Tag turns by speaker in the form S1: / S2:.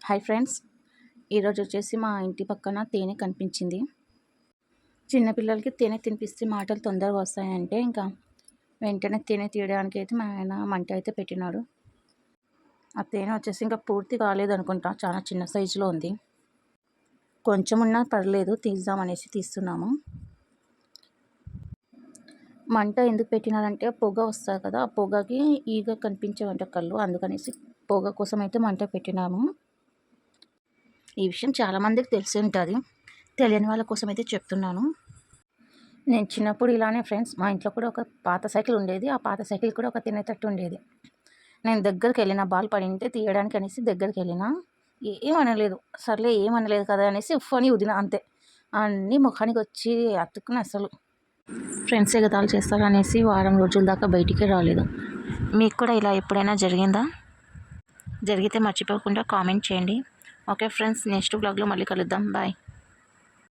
S1: Hi friends, ఈరోజు వచ్చేసి మా ఇంటి పక్కన తేనె కనిపించింది. చిన్నపిల్లలకి తేనె తినిపిస్తే మాటలు తొందరగా వస్తాయంటే ఇంకా వెంటనే తేనె తీయడానికి అయితే మా ఆయన మంట అయితే పెట్టినాడు. ఆ తేనె వచ్చేసి ఇంకా పూర్తి కాలేదు అనుకుంటా, చాలా చిన్న సైజులో ఉంది. కొంచెం ఉన్నా పర్లేదు, తీద్దామనేసి తీస్తున్నాము. మంట ఎందుకు పెట్టినారంటే పొగ వస్తుంది కదా, ఆ పొగకి ఈగ కనిపించేవంట కళ్ళు, అందుకనేసి పొగ కోసం అయితే మంట పెట్టినాము. ఈ విషయం చాలామందికి తెలిసి ఉంటుంది, తెలియని వాళ్ళ కోసం అయితే చెప్తున్నాను. నేను చిన్నప్పుడు ఇలానే ఫ్రెండ్స్, మా ఇంట్లో కూడా ఒక పాత సైకిల్ ఉండేది. ఆ పాత సైకిల్ కూడా ఒక తినేటట్టు ఉండేది. నేను దగ్గరికి వెళ్ళిన బాల్ పడింటే తీయడానికి అనేసి దగ్గరికి వెళ్ళిన, ఏమనలేదు. సర్లే ఏమనలేదు కదా అనేసి ఉఫ్ అని వదిన, అంతే. అన్నీ ముఖానికి వచ్చి అతుక్కుని అసలు ఫ్రెండ్స్ ఎగతాళి చేస్తారు అనేసి వారం రోజుల దాకా బయటికే రాలేదు. మీకు కూడా ఇలా ఎప్పుడైనా జరిగిందా? జరిగితే మర్చిపోకుండా కామెంట్ చేయండి. ఓకే ఫ్రెండ్స్, నెక్స్ట్ వ్లాగ్లో మళ్ళీ కలుద్దాం. బాయ్.